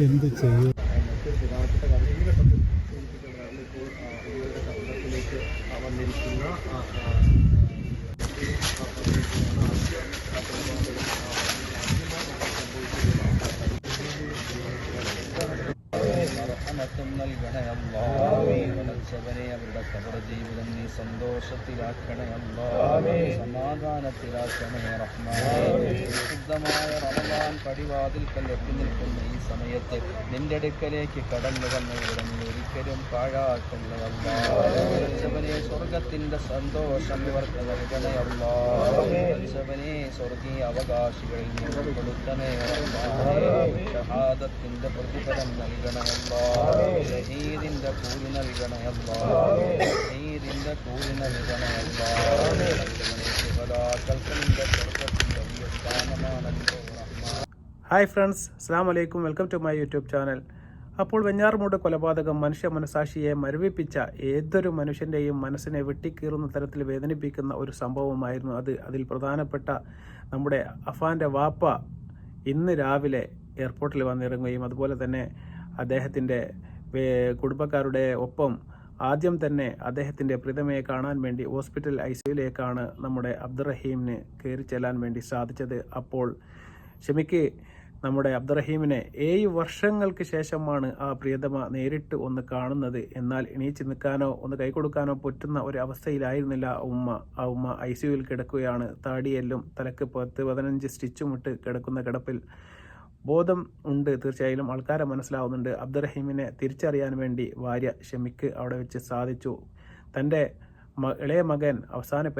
എന്ത് ചെയ്യും? വന്നിരിക്കുന്ന നൽകണേ അല്ലാ. വളർച്ചവനെ അവരുടെ കബർ ജീവിതം നീ സന്തോഷത്തിലാക്കണേ അല്ലാ, സമാധാനത്തിലാക്കണേ റഹ്മാനേ. ശുദ്ധമായ റമളാൻ പടിവാതിൽക്കൽ എത്തി നിൽക്കുന്ന ഈ സമയത്ത് നിന്റെ അടുക്കലേക്ക് കടന്നു വന്നവരെ നീ ഒരിക്കലും പാഴാക്കണേ അല്ലാ. വളർച്ചവനെ സ്വർഗത്തിന്റെ സന്തോഷം ഇവർക്ക് നൽകണേ അല്ലാ. വളർച്ചവനെ സ്വർഗീയ അവകാശികളിൽ നീ ഉൾപ്പെടുത്തണേ റഹ്മാനേ. ഷഹാദത്തിന്റെ പ്രതിഫലം നൽകണേ അല്ലാ. ഷഹീദിന്റെ കൂലി നൽകണേ അല്ലാ. ഷഹീദിന്റെ കൂലി നൽകണേ അല്ലാ. ശുഹദാക്കൾക്ക് സ്വർഗത്തിന്റെ വലിയ സ്ഥാനമാണല്ലോ റഹ്മാൻ. ഹായ് ഫ്രണ്ട്സ്, അസ്സലാമു അലൈക്കും. Welcome to my YouTube channel. അപ്പോൾ വെഞ്ഞാറമൂട് കൊലപാതകം മനുഷ്യ മനസാക്ഷിയെ മരവിപ്പിച്ച ഏതൊരു മനുഷ്യൻ്റെയും മനസ്സിനെ വെട്ടിക്കീറുന്ന തരത്തിൽ വേദനിപ്പിക്കുന്ന ഒരു സംഭവമായിരുന്നു അത്. അതിൽ പ്രധാനപ്പെട്ട നമ്മുടെ അഫാൻ്റെ വാപ്പ ഇന്ന് രാവിലെ എയർപോർട്ടിൽ വന്നിറങ്ങുകയും അതുപോലെ തന്നെ അദ്ദേഹത്തിൻ്റെ കുടുംബക്കാരുടെ ഒപ്പം ആദ്യം തന്നെ അദ്ദേഹത്തിൻ്റെ പ്രീതമയെ കാണാൻ വേണ്ടി ഹോസ്പിറ്റൽ ICUയിലേക്കാണ് നമ്മുടെ അബ്ദുറഹീമിന് കയറി ചെല്ലാൻ വേണ്ടി സാധിച്ചത്. അപ്പോൾ ഷമിക്ക് നമ്മുടെ അബ്ദുറഹീമിനെ 7 വർഷങ്ങൾക്ക് ശേഷമാണ് ആ പ്രിയതമ നേരിട്ട് ഒന്ന് കാണുന്നത്. എന്നാൽ എണീച്ച് നിൽക്കാനോ ഒന്ന് കൈ കൊടുക്കാനോ പറ്റുന്ന ഒരു അവസ്ഥയിലായിരുന്നില്ല ആ ഉമ്മ ICUയിൽ കിടക്കുകയാണ്. താടിയെല്ലും തലക്ക് 10-15 സ്റ്റിച്ചും ഇട്ട് കിടക്കുന്ന കിടപ്പിൽ. ബോധം ഉണ്ട്, തീർച്ചയായും ആൾക്കാരെ മനസ്സിലാവുന്നുണ്ട്. അബ്ദുറഹീമിനെ തിരിച്ചറിയാൻ വേണ്ടി ഭാര്യ ഷമിക്ക് അവിടെ വെച്ച് സാധിച്ചു. തൻ്റെ ഇളയ മകൻ അഫ്സാനെ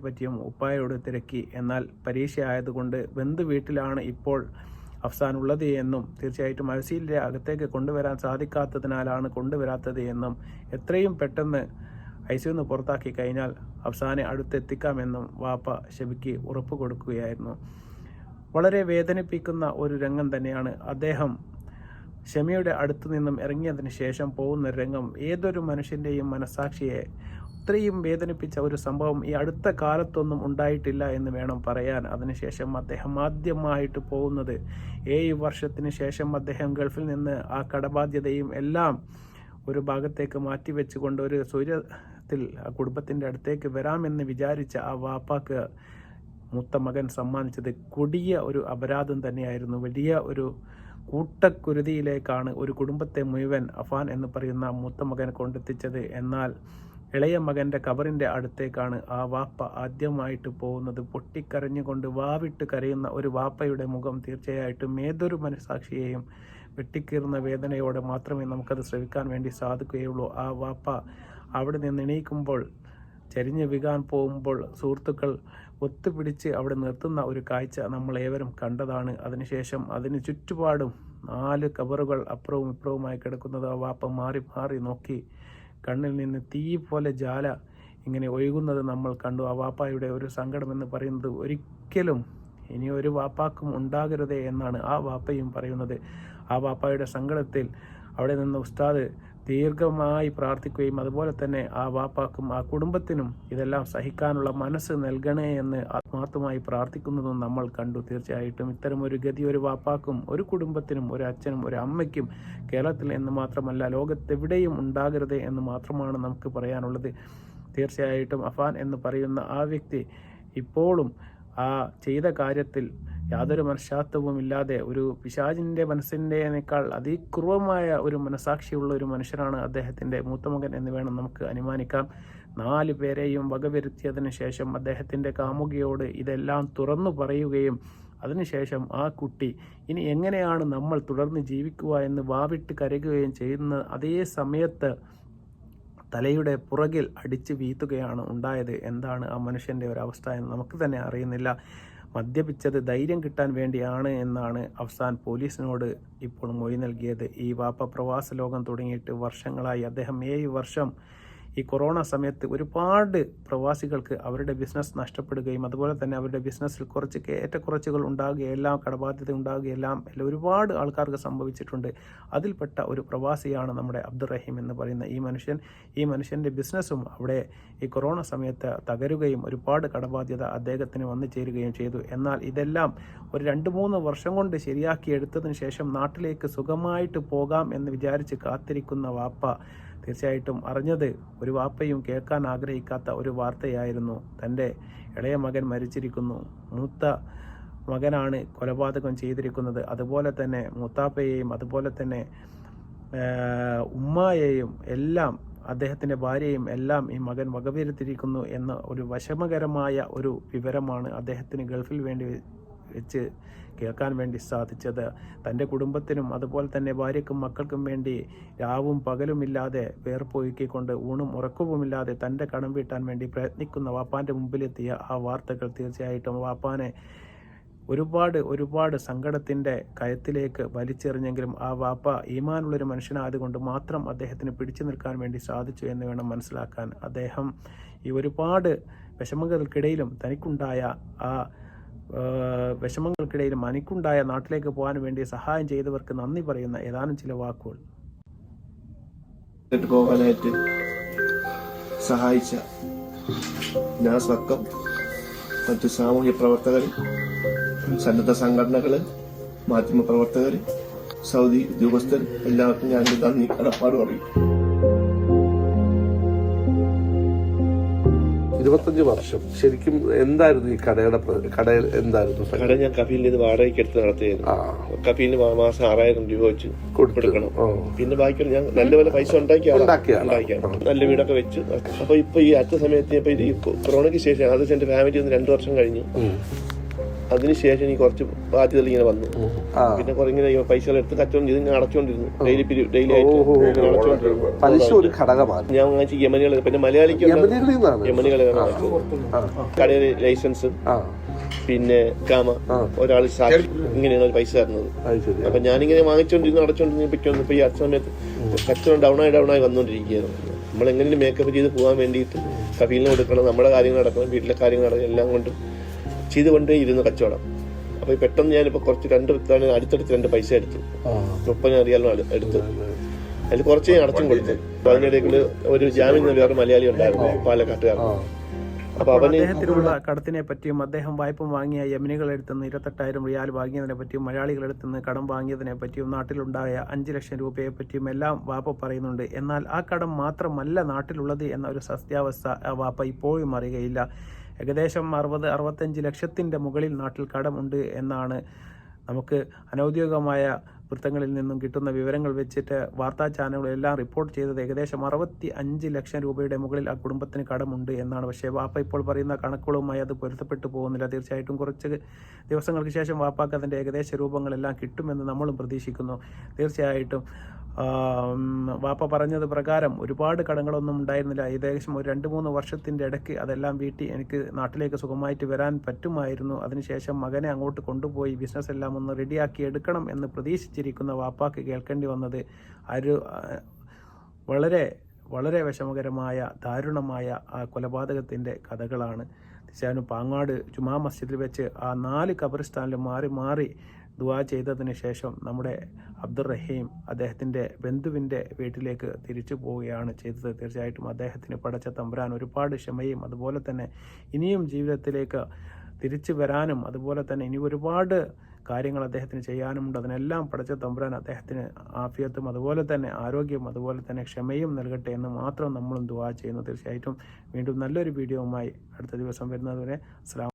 പറ്റിയും ഉപ്പായോട് തിരക്കി. എന്നാൽ പരീക്ഷ ആയതുകൊണ്ട് ബന്ധു വീട്ടിലാണ് ഇപ്പോൾ അഫ്സാൻ ഉള്ളത് എന്നും തീർച്ചയായിട്ടും ICUവിൻ്റെ അകത്തേക്ക് കൊണ്ടുവരാൻ സാധിക്കാത്തതിനാലാണ് കൊണ്ടുവരാത്തത് എന്നും എത്രയും പെട്ടെന്ന് ICUവിൽ നിന്ന് പുറത്താക്കി കഴിഞ്ഞാൽ അഫ്സാനെ അടുത്തെത്തിക്കാമെന്നും വാപ്പ ഷമിക്ക് ഉറപ്പ് കൊടുക്കുകയായിരുന്നു. വളരെ വേദനിപ്പിക്കുന്ന ഒരു രംഗം തന്നെയാണ്. അദ്ദേഹം ഷമിയുടെ അടുത്തു നിന്നും ഇറങ്ങിയതിന് ശേഷം പോകുന്ന രംഗം ഏതൊരു മനുഷ്യൻ്റെയും മനസാക്ഷിയെ ഇത്രയും വേദനിപ്പിച്ച ഒരു സംഭവം ഈ അടുത്ത കാലത്തൊന്നും ഉണ്ടായിട്ടില്ല എന്ന് വേണം പറയാൻ. അതിനുശേഷം അദ്ദേഹം ആദ്യമായിട്ട് പോകുന്നത് 7 വർഷത്തിന് ശേഷം അദ്ദേഹം ഗൾഫിൽ നിന്ന് ആ കടബാധ്യതയും എല്ലാം ഒരു ഭാഗത്തേക്ക് മാറ്റിവെച്ചുകൊണ്ട് ഒരു സൂര്യത്തിൽ ആ കുടുംബത്തിൻ്റെ അടുത്തേക്ക് വരാമെന്ന് വിചാരിച്ച ആ വാപ്പാക്ക് മൂത്ത മകൻ സമ്മാനിച്ചത് കൊടിയ ഒരു അപരാധം തന്നെയായിരുന്നു. വലിയ ഒരു കൂട്ടക്കുരുതിയിലേക്കാണ് ഒരു കുടുംബത്തെ മുഴുവൻ അഫാൻ എന്ന് പറയുന്ന മൂത്ത മകൻ കൊണ്ടെത്തിച്ചത്. എന്നാൽ ഇളയ മകൻ്റെ കബറിൻ്റെ അടുത്തേക്കാണ് ആ വാപ്പ ആദ്യമായിട്ട് പോകുന്നത്. പൊട്ടിക്കരഞ്ഞുകൊണ്ട് വാവിട്ട് കരയുന്ന ഒരു വാപ്പയുടെ മുഖം തീർച്ചയായിട്ടും ഏതൊരു മനസാക്ഷിയെയും വെട്ടിക്കീറുന്ന വേദനയോടെ മാത്രമേ നമുക്കത് ശ്രവിക്കാൻ വേണ്ടി സാധിക്കുകയുള്ളൂ. ആ വാപ്പ അവിടെ നിന്ന് എണീക്കുമ്പോൾ ചരിഞ്ഞ് വീകാൻ പോകുമ്പോൾ സുഹൃത്തുക്കൾ ഒത്തുപിടിച്ച് അവിടെ നിർത്തുന്ന ഒരു കാഴ്ച നമ്മൾ ഏവരും കണ്ടതാണ്. അതിനുശേഷം അതിന് ചുറ്റുപാടും 4 കബറുകൾ അപ്പുറവും ഇപ്പുറവുമായി കിടക്കുന്നത് ആ വാപ്പ മാറി മാറി നോക്കി. കണ്ണിൽ നിന്ന് തീ പോലെ ജ്വാല ഇങ്ങനെ ഒഴുകുന്നത് നമ്മൾ കണ്ടു. ആ വാപ്പായുടെ ഒരു സങ്കടമെന്ന് പറയുന്നത് ഒരിക്കലും ഇനി ഒരു വാപ്പാക്കും ഉണ്ടാകരുതേ എന്നാണ് ആ വാപ്പയും പറയുന്നത്. ആ വാപ്പായുടെ സങ്കടത്തിൽ അവിടെ നിന്ന് ഉസ്താദ് ദീർഘമായി പ്രാർത്ഥിക്കുകയും അതുപോലെ തന്നെ ആ വാപ്പാക്കും ആ കുടുംബത്തിനും ഇതെല്ലാം സഹിക്കാനുള്ള മനസ്സ് നൽകണേ എന്ന് ആത്മാർത്ഥമായി പ്രാർത്ഥിക്കുന്നതും നമ്മൾ കണ്ടു. തീർച്ചയായിട്ടും ഇത്തരം ഒരു ഗതി ഒരു വാപ്പാക്കും ഒരു കുടുംബത്തിനും ഒരു അച്ഛനും ഒരു അമ്മയ്ക്കും കേരളത്തിൽ എന്ന് മാത്രമല്ല ലോകത്തെവിടെയും ഉണ്ടാകരുതേ എന്ന് മാത്രമാണ് നമുക്ക് പറയാനുള്ളത്. തീർച്ചയായിട്ടും അഫാൻ എന്ന് പറയുന്ന ആ വ്യക്തി ഇപ്പോഴും ആ ചെയ്ത കാര്യത്തിൽ യാതൊരു മനഃശാസ്ത്രവും ഇല്ലാതെ ഒരു പിശാചിൻ്റെ മനസ്സിൻ്റെനേക്കാൾ അതിക്രൂരമായ ഒരു മനസാക്ഷിയുള്ള ഒരു മനുഷ്യനാണ് അദ്ദേഹത്തിൻ്റെ മൂത്തമകൻ എന്ന് വേണം നമുക്ക് അനുമാനിക്കാം. 4 പേരെയും വകവരുത്തിയതിന് ശേഷം അദ്ദേഹത്തിൻ്റെ കാമുകിയോട് ഇതെല്ലാം തുറന്നു പറയുകയും അതിനുശേഷം ആ കുട്ടി ഇനി എങ്ങനെയാണ് നമ്മൾ തുടർന്ന് ജീവിക്കുക എന്ന് വാവിട്ട് കരയുകയും ചെയ്യുന്ന അതേ സമയത്ത് തലയുടെ പുറകിൽ അടിച്ച് വീത്തുകയാണ് ഉണ്ടായത്. എന്താണ് ആ മനുഷ്യൻ്റെ ഒരവസ്ഥ എന്ന് നമുക്ക് തന്നെ അറിയുന്നില്ല. മദ്യപിച്ചത് ധൈര്യം കിട്ടാൻ വേണ്ടിയാണ് എന്നാണ് അഫ്സാൻ പോലീസിനോട് ഇപ്പോൾ മൊഴി നൽകിയത്. ഈ വാപ്പ പ്രവാസ ലോകം തുടങ്ങിയിട്ട് വർഷങ്ങളായി. അദ്ദേഹം 7 വർഷം ഈ കൊറോണ സമയത്ത് ഒരുപാട് പ്രവാസികൾക്ക് അവരുടെ ബിസിനസ് നഷ്ടപ്പെടുകയും അതുപോലെ തന്നെ അവരുടെ ബിസിനസ്സിൽ കുറച്ച് ഏറ്റക്കുറച്ചുകൾ ഉണ്ടാകുകയും എല്ലാം കടബാധ്യത ഉണ്ടാകുകയും എല്ലാം ഒരുപാട് ആൾക്കാർക്ക് സംഭവിച്ചിട്ടുണ്ട്. അതിൽപ്പെട്ട ഒരു പ്രവാസിയാണ് നമ്മുടെ അബ്ദുറഹീം എന്ന് പറയുന്ന ഈ മനുഷ്യൻ. ഈ മനുഷ്യൻ്റെ ബിസിനസ്സും അവിടെ ഈ കൊറോണ സമയത്ത് തകരുകയും ഒരുപാട് കടബാധ്യത അദ്ദേഹത്തിന് വന്നു ചേരുകയും ചെയ്തു. എന്നാൽ ഇതെല്ലാം ഒരു 2-3 വർഷം കൊണ്ട് ശരിയാക്കിയെടുത്തതിന് ശേഷം നാട്ടിലേക്ക് സുഖമായിട്ട് പോകാം എന്ന് വിചാരിച്ച് കാത്തിരിക്കുന്ന വാപ്പ തീർച്ചയായിട്ടും അറിഞ്ഞത് ഒരു വാപ്പയും കേൾക്കാൻ ആഗ്രഹിക്കാത്ത ഒരു വാർത്തയായിരുന്നു. തൻ്റെ ഇളയ മകൻ മരിച്ചിരിക്കുന്നു, മൂത്ത മകനാണ് കൊലപാതകം ചെയ്തിരിക്കുന്നത്, അതുപോലെ തന്നെ മൂത്താപ്പയെയും അതുപോലെ തന്നെ ഉമ്മായെയും എല്ലാം അദ്ദേഹത്തിൻ്റെ ഭാര്യയും എല്ലാം ഈ മകൻ വകവരുത്തിയിരിക്കുന്നു എന്ന ഒരു വിഷമകരമായ ഒരു വിവരമാണ് അദ്ദേഹത്തിന് ഗൾഫിൽ വേണ്ടി വെച്ച് കേൾക്കാൻ വേണ്ടി സാധിച്ചത്. തൻ്റെ കുടുംബത്തിനും അതുപോലെ തന്നെ ഭാര്യയ്ക്കും മക്കൾക്കും വേണ്ടി രാവും പകലുമില്ലാതെ വേർപ്പൊഴുക്കിക്കൊണ്ട് ഊണും ഉറക്കവുമില്ലാതെ തൻ്റെ കടം വീട്ടാൻ വേണ്ടി പ്രയത്നിക്കുന്ന വാപ്പാൻ്റെ മുമ്പിലെത്തിയ ആ വാർത്തകൾ തീർച്ചയായിട്ടും വാപ്പാനെ ഒരുപാട് സങ്കടത്തിൻ്റെ കയത്തിലേക്ക് വലിച്ചെറിഞ്ഞെങ്കിലും ആ വാപ്പ ഈമാനുള്ളൊരു മനുഷ്യനായതുകൊണ്ട് മാത്രം അദ്ദേഹത്തിന് പിടിച്ചു നിൽക്കാൻ വേണ്ടി സാധിച്ചു എന്ന് വേണം മനസ്സിലാക്കാൻ. അദ്ദേഹം ഈ ഒരുപാട് വിഷമങ്ങൾക്കിടയിലും തനിക്കുണ്ടായ ആ വിഷമങ്ങൾക്കിടയിലും എനിക്കുണ്ടായ നാട്ടിലേക്ക് പോകാൻ വേണ്ടി സഹായം ചെയ്തവർക്ക് നന്ദി പറയുന്ന ഏതാനും ചില വാക്കുകൾ. പോകാനായിട്ട് സഹായിച്ച നാസക്കം, മറ്റു സാമൂഹ്യ പ്രവർത്തകർ, സന്നദ്ധ സംഘടനകൾ, മാധ്യമ പ്രവർത്തകർ, സൗദി ഉദ്യോഗസ്ഥർ എല്ലാവർക്കും ഞാൻ നന്ദി കടപ്പാട് പറയും. 25 വർഷം ശരിക്കും എന്തായിരുന്നു ഈ കടയിൽ എന്തായിരുന്നു? കട ഞാൻ കഫീലിൽ നിന്ന് വാടകയ്ക്ക് എടുത്ത് നടത്തിയായിരുന്നു. കഫീലിന് മാസം 6000 രൂപ വെച്ച് കൊടുക്കണം. പിന്നെ ബാക്കി ഞാൻ നല്ലപോലെ പൈസ ഉണ്ടാക്കിയാണ് നല്ല വീടൊക്കെ വെച്ച്. അപ്പൊ ഇപ്പൊ ഈ അടുത്ത സമയത്ത് ഇപ്പൊ ഈ കൊറോണയ്ക്ക് ശേഷം അത് എന്റെ ഫാമിലി ഒന്ന് 2 വർഷം കഴിഞ്ഞു. അതിനുശേഷം എനിക്ക് കുറച്ച് ബാധ്യതകൾ ഇങ്ങനെ വന്നു. പിന്നെ കുറെ ഇങ്ങനെ പൈസകൾ എടുത്ത് കച്ചവടം ചെയ്ത് ഞാൻ അടച്ചോണ്ടിരുന്നു. ഡെയിലി ആയിട്ട് ഞാൻ വാങ്ങിച്ച യമനികൾ, പിന്നെ മലയാളിക്ക് യമനികളെ കടയിലെ ലൈസൻസ്, പിന്നെ ഗാമ, ഒരാൾ സാക്ഷി, ഇങ്ങനെയാണ് ഒരു പൈസ തരുന്നത്. അപ്പൊ ഞാനിങ്ങനെ വാങ്ങിച്ചോണ്ടിരുന്നു അടച്ചോണ്ടിരുന്നു. പറ്റുന്നു ഇപ്പൊ ഈ അടുത്ത സമയത്ത് കച്ചവടം ഡൗണായി വന്നോണ്ടിരിക്കുകയായിരുന്നു. നമ്മളെങ്ങനെയും മേക്കപ്പ് ചെയ്ത് പോകാൻ വേണ്ടിയിട്ട് കഫീലിന് കൊടുക്കണം, നമ്മുടെ കാര്യങ്ങൾ നടക്കണം, വീട്ടിലെ കാര്യങ്ങൾ നടക്കണം, എല്ലാം കൊണ്ടും ചെയ്തുകൊണ്ടേ ഇരുന്ന് കച്ചവടം. അപ്പൊ പെട്ടെന്ന് ഞാനിപ്പോ കുറച്ച് അടുത്തടുത്ത് 2 പൈസ എടുത്തു. 30 റിയാൽ എടുത്തു. അതിൽ കുറച്ച് ഞാൻ അടച്ചും കൊടുത്തു. അപ്പൊ അതിനിടയിൽ ഒരു ജാമ്യം വേറെ മലയാളി ഉണ്ടായിരുന്നു, പാലക്കാട്ടുകാരൻ. അപ്പൊ അദ്ദേഹത്തിനുള്ള കടത്തിനെ പറ്റിയും അദ്ദേഹം വായ്പ വാങ്ങിയ യമനികളെടുത്തുനിന്ന് 28,000 റിയാൽ വാങ്ങിയതിനെ പറ്റിയും മലയാളികളെടുത്തുനിന്ന് കടം വാങ്ങിയതിനെ പറ്റിയും നാട്ടിലുണ്ടായ 5 ലക്ഷം രൂപയെ പറ്റിയും എല്ലാം വാപ്പ പറയുന്നുണ്ട്. എന്നാൽ ആ കടം മാത്രമല്ല നാട്ടിലുള്ളത് എന്ന ഒരു സത്യാവസ്ഥ വാപ്പ ഇപ്പോഴും അറിയുകയില്ല. ഏകദേശം 60-65 ലക്ഷത്തിൻ്റെ മുകളിൽ നാട്ടിൽ കടമുണ്ട് എന്നാണ് നമുക്ക് അനൗദ്യോഗികമായ വൃത്തങ്ങളിൽ നിന്നും കിട്ടുന്ന വിവരങ്ങൾ വെച്ചിട്ട് വാർത്താ ചാനലുകളെല്ലാം റിപ്പോർട്ട് ചെയ്തത്. ഏകദേശം 65 ലക്ഷം രൂപയുടെ മുകളിൽ ആ കുടുംബത്തിന് കടമുണ്ട് എന്നാണ്. പക്ഷേ വാപ്പ ഇപ്പോൾ പറയുന്ന കണക്കുകളുമായി അത് പൊരുത്തപ്പെട്ടു പോകുന്നില്ല. തീർച്ചയായിട്ടും കുറച്ച് ദിവസങ്ങൾക്ക് ശേഷം വാപ്പാക്ക് അതിൻ്റെ ഏകദേശ രൂപങ്ങളെല്ലാം കിട്ടുമെന്ന് നമ്മളും പ്രതീക്ഷിക്കുന്നു. തീർച്ചയായിട്ടും വാപ്പ പറഞ്ഞത് പ്രകാരം ഒരുപാട് കടങ്ങളൊന്നും ഉണ്ടായിരുന്നില്ല. ഏകദേശം ഒരു 2-3 വർഷത്തിൻ്റെ ഇടയ്ക്ക് അതെല്ലാം വീട്ടി എനിക്ക് നാട്ടിലേക്ക് സുഖമായിട്ട് വരാൻ പറ്റുമായിരുന്നു. അതിനുശേഷം മകനെ അങ്ങോട്ട് കൊണ്ടുപോയി ബിസിനസ് എല്ലാം ഒന്ന് റെഡിയാക്കി എടുക്കണം എന്ന് പ്രതീക്ഷിച്ചിരിക്കുന്ന വാപ്പാക്ക് കേൾക്കേണ്ടി വന്നത് വളരെ വിഷമകരമായ ദാരുണമായ ആ കൊലപാതകത്തിൻ്റെ കഥകളാണ്. തീർച്ചയായും പാങ്ങാട് ജുമാ മസ്ജിദിൽ വെച്ച് ആ 4 ഖബറിസ്ഥാനിലും മാറി ദുആ ചെയ്തതിന് ശേഷം നമ്മുടെ അബ്ദുറഹീം അദ്ദേഹത്തിൻ്റെ ബന്ധുവിൻ്റെ വീട്ടിലേക്ക് തിരിച്ചു പോവുകയാണ് ചെയ്തത്. തീർച്ചയായിട്ടും അദ്ദേഹത്തിന് പടച്ച തമ്പുരാൻ ഒരുപാട് ക്ഷമയും അതുപോലെ തന്നെ ഇനിയും ജീവിതത്തിലേക്ക് തിരിച്ചു വരാനും അതുപോലെ തന്നെ ഇനി ഒരുപാട് കാര്യങ്ങൾ അദ്ദേഹത്തിന് ചെയ്യാനുമുണ്ട്. അതിനെല്ലാം പടച്ച തമ്പുരാൻ അദ്ദേഹത്തിന് ആഫിയത്തും അതുപോലെ തന്നെ ആരോഗ്യവും അതുപോലെ തന്നെ ക്ഷമയും നൽകട്ടെ എന്ന് മാത്രം നമ്മളും ദുആ ചെയ്യുന്നു. തീർച്ചയായിട്ടും വീണ്ടും നല്ലൊരു വീഡിയോവുമായി അടുത്ത ദിവസം വരുന്നതുവരെ അസ്സലാമു